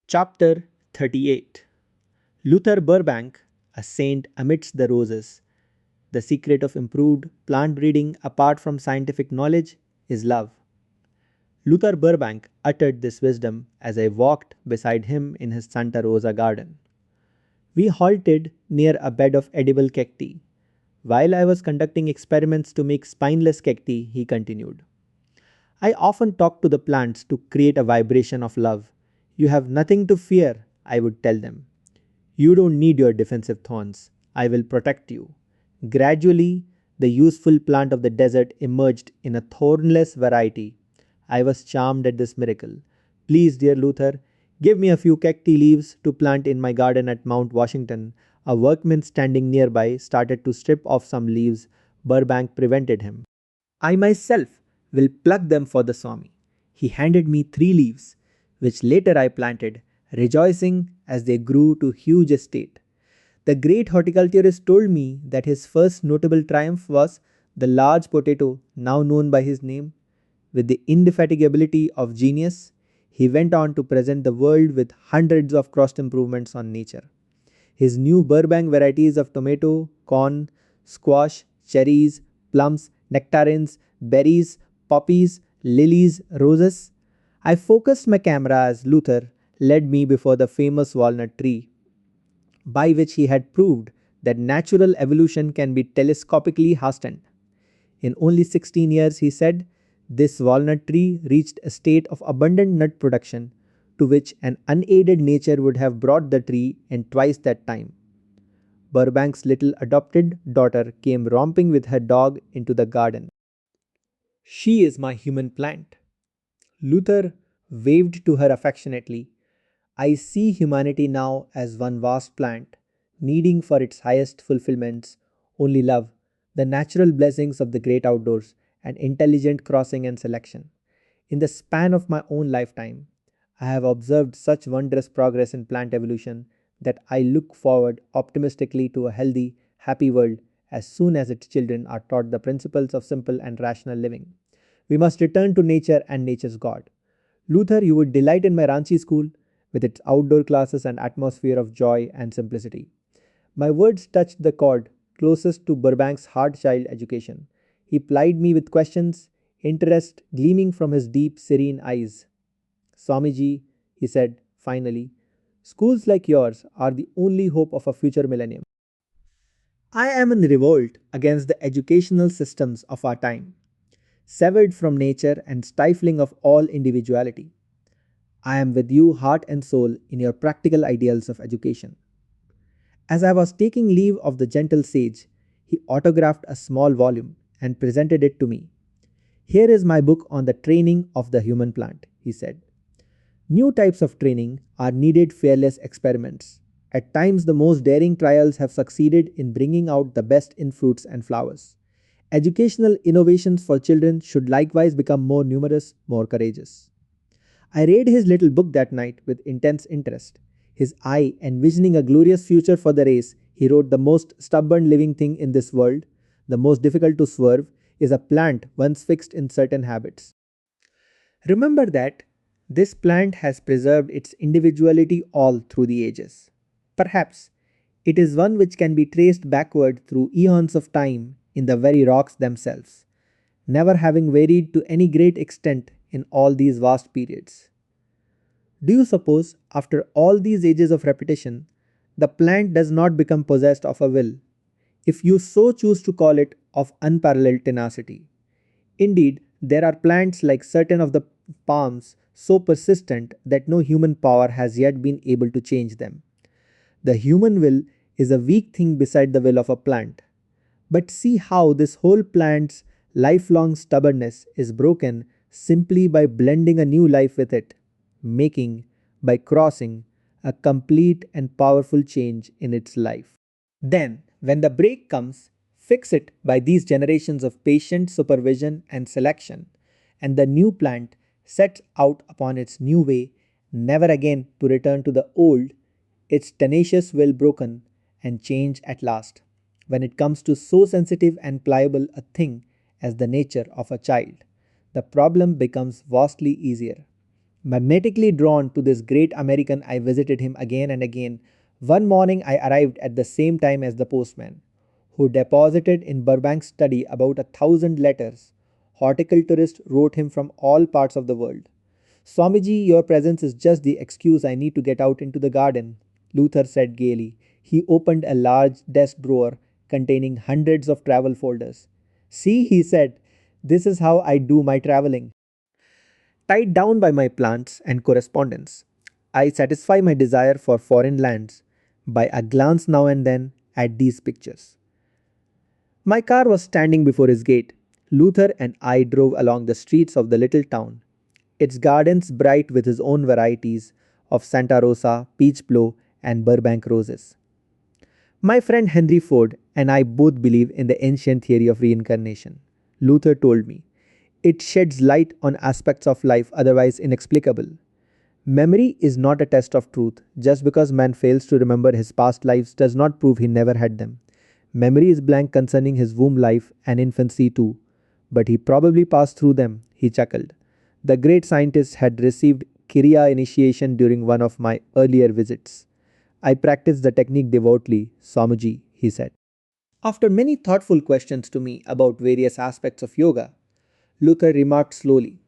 Chapter 38. Luther Burbank, a saint amidst the roses. The secret of improved plant breeding apart from scientific knowledge is love. Luther Burbank uttered this wisdom as I walked beside him in his Santa Rosa garden. We halted near a bed of edible cacti. While I was conducting experiments to make spineless cacti, he continued. I often talk to the plants to create a vibration of love. You have nothing to fear, I would tell them. You don't need your defensive thorns. I will protect you. Gradually, the useful plant of the desert emerged in a thornless variety. I was charmed at this miracle. Please, dear Luther, give me a few cacti leaves to plant in my garden at Mount Washington. A workman standing nearby started to strip off some leaves. Burbank prevented him. I myself will pluck them for the Swami. He handed me 3 leaves, which later I planted, rejoicing as they grew to huge estate. The great horticulturist told me that his first notable triumph was the large potato now known by his name. With the indefatigability of genius, he went on to present the world with hundreds of cross improvements on nature. His new Burbank varieties of tomato, corn, squash, cherries, plums, nectarines, berries, poppies, lilies, roses. I focused my camera as Luther led me before the famous walnut tree, by which he had proved that natural evolution can be telescopically hastened. In only 16 years, he said, this walnut tree reached a state of abundant nut production to which an unaided nature would have brought the tree in twice that time. Burbank's little adopted daughter came romping with her dog into the garden. She is my human plant. Luther waved to her affectionately. I see humanity now as one vast plant, needing for its highest fulfillments only love, the natural blessings of the great outdoors, and intelligent crossing and selection. In the span of my own lifetime, I have observed such wondrous progress in plant evolution that I look forward optimistically to a healthy, happy world as soon as its children are taught the principles of simple and rational living. We must return to nature and nature's God. Luther, you would delight in my Ranchi school with its outdoor classes and atmosphere of joy and simplicity. My words touched the chord closest to Burbank's hard child education. He plied me with questions, interest gleaming from his deep, serene eyes. Swamiji, he said finally, schools like yours are the only hope of a future millennium. I am in revolt against the educational systems of our time, severed from nature and stifling of all individuality. I am with you heart and soul in your practical ideals of education. As I was taking leave of the gentle sage, he autographed a small volume and presented it to me. Here is my book on the training of the human plant, he said. New types of training are needed fearless experiments. At times, the most daring trials have succeeded in bringing out the best in fruits and flowers. Educational innovations for children should likewise become more numerous, more courageous. I read his little book that night with intense interest. His eye envisioning a glorious future for the race, he wrote the most stubborn living thing in this world, the most difficult to swerve, is a plant once fixed in certain habits. Remember that this plant has preserved its individuality all through the ages. Perhaps it is one which can be traced backward through eons of time in the very rocks themselves, never having varied to any great extent in all these vast periods. Do you suppose, after all these ages of repetition, the plant does not become possessed of a will, if you so choose to call it, of unparalleled tenacity? Indeed, there are plants like certain of the palms so persistent that no human power has yet been able to change them. The human will is a weak thing beside the will of a plant. But see how this whole plant's lifelong stubbornness is broken simply by blending a new life with it, making, by crossing, a complete and powerful change in its life. Then, when the break comes, fix it by these generations of patient supervision and selection, and the new plant sets out upon its new way, never again to return to the old, its tenacious will broken and change at last. When it comes to so sensitive and pliable a thing as the nature of a child, the problem becomes vastly easier. Magnetically drawn to this great American, I visited him again and again. One morning, I arrived at the same time as the postman, who deposited in Burbank's study about 1,000 letters. Horticulturists wrote him from all parts of the world. Swamiji, your presence is just the excuse I need to get out into the garden, Luther said gaily. He opened a large desk drawer containing hundreds of travel folders. See, he said, this is how I do my traveling. Tied down by my plants and correspondence, I satisfy my desire for foreign lands by a glance now and then at these pictures. My car was standing before his gate. Luther and I drove along the streets of the little town, its gardens bright with his own varieties of Santa Rosa, peach blow, and Burbank roses. My friend Henry Ford and I both believe in the ancient theory of reincarnation. Luther told me it sheds light on aspects of life otherwise inexplicable. Memory is not a test of truth. Just because man fails to remember his past lives does not prove he never had them. Memory is blank concerning his womb life and infancy too. But he probably passed through them, he chuckled. The great scientist had received Kriya initiation during one of my earlier visits. I practiced the technique devoutly, Swamiji, he said. After many thoughtful questions to me about various aspects of yoga, Luther remarked slowly,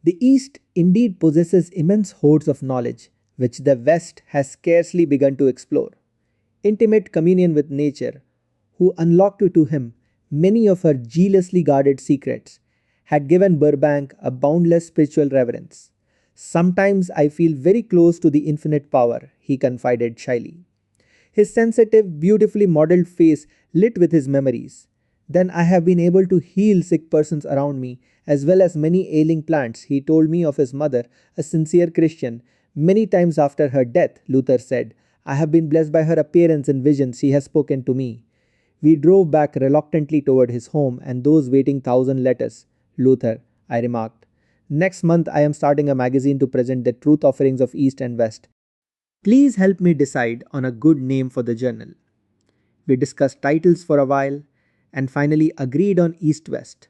the East indeed possesses immense hoards of knowledge which the West has scarcely begun to explore. Intimate communion with nature, who unlocked to him many of her jealously guarded secrets, had given Burbank a boundless spiritual reverence. Sometimes I feel very close to the infinite power, he confided shyly. His sensitive, beautifully modeled face lit with his memories. Then I have been able to heal sick persons around me, as well as many ailing plants. He told me of his mother, a sincere Christian. Many times after her death, Luther said, I have been blessed by her appearance in visions she has spoken to me. We drove back reluctantly toward his home and those waiting 1,000 letters. Luther, I remarked. Next month I am starting a magazine to present the truth offerings of East and West. Please help me decide on a good name for the journal. We discussed titles for a while and finally agreed on East West.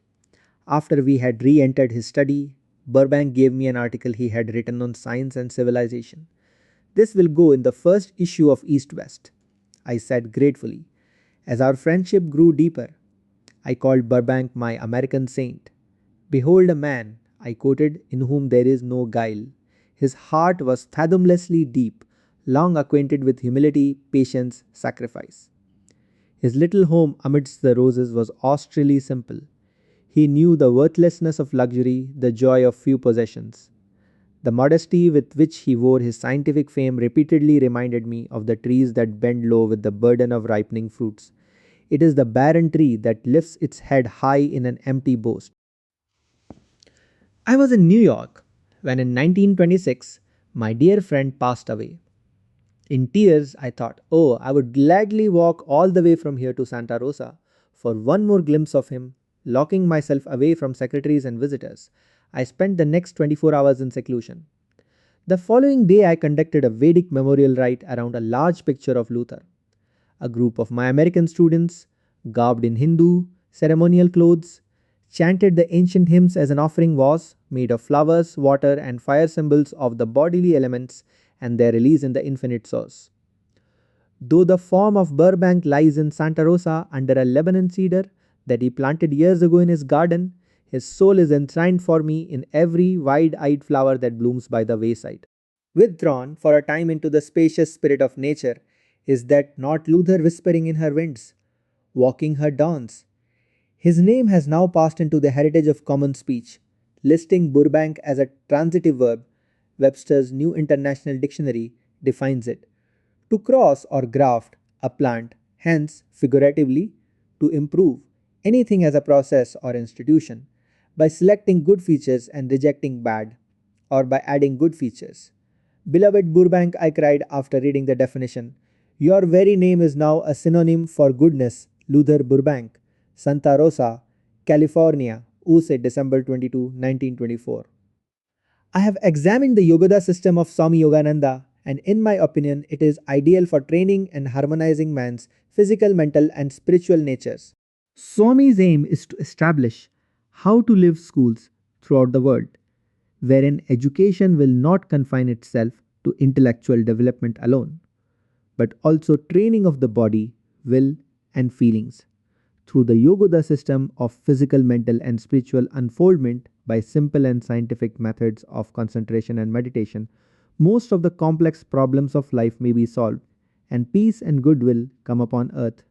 After we had re entered his study, Burbank gave me an article he had written on science and civilization. This will go in the first issue of East West, I said gratefully. As our friendship grew deeper, I called Burbank my American saint. Behold a man, I quoted, in whom there is no guile. His heart was fathomlessly deep, long acquainted with humility, patience, sacrifice. His little home amidst the roses was austerely simple. He knew the worthlessness of luxury, the joy of few possessions. The modesty with which he wore his scientific fame repeatedly reminded me of the trees that bend low with the burden of ripening fruits. It is the barren tree that lifts its head high in an empty boast. I was in New York when in 1926 my dear friend passed away. In tears, I thought, oh, I would gladly walk all the way from here to Santa Rosa for one more glimpse of him. Locking myself away from secretaries and visitors, I spent the next 24 hours in seclusion. The following day, I conducted a Vedic memorial rite around a large picture of Luther. A group of my American students, garbed in Hindu ceremonial clothes, chanted the ancient hymns as an offering was made of flowers, water, and fire, symbols of the bodily elements and their release in the infinite source. Though the form of Burbank lies in Santa Rosa under a Lebanon cedar that he planted years ago in his garden, his soul is enshrined for me in every wide-eyed flower that blooms by the wayside. Withdrawn for a time into the spacious spirit of nature, is that not Luther whispering in her winds, walking her dawns? His name has now passed into the heritage of common speech. Listing Burbank as a transitive verb, Webster's New International Dictionary defines it: to cross or graft a plant, hence, figuratively, to improve anything as a process or institution, by selecting good features and rejecting bad, or by adding good features. Beloved Burbank, I cried after reading the definition, your very name is now a synonym for goodness, Luther Burbank, Santa Rosa, California, USA, December 22, 1924. I have examined the Yogoda system of Swami Yogananda, and in my opinion, it is ideal for training and harmonizing man's physical, mental, and spiritual natures. Swami's aim is to establish how to live schools throughout the world. wherein education will not confine itself to intellectual development alone, but also training of the body, will, and feelings through the Yogoda system of physical, mental, and spiritual unfoldment by simple and scientific methods of concentration and meditation. Most of the complex problems of life may be solved, and peace and goodwill come upon earth.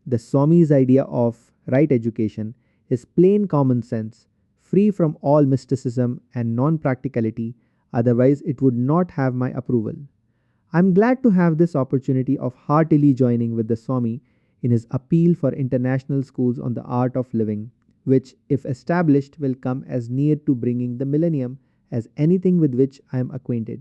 The Swami's idea of right education is plain common sense, free from all mysticism and non practicality, otherwise, it would not have my approval. I'm glad to have this opportunity of heartily joining with the Swami in his appeal for international schools on the art of living, which, if established, will come as near to bringing the millennium as anything with which I am acquainted.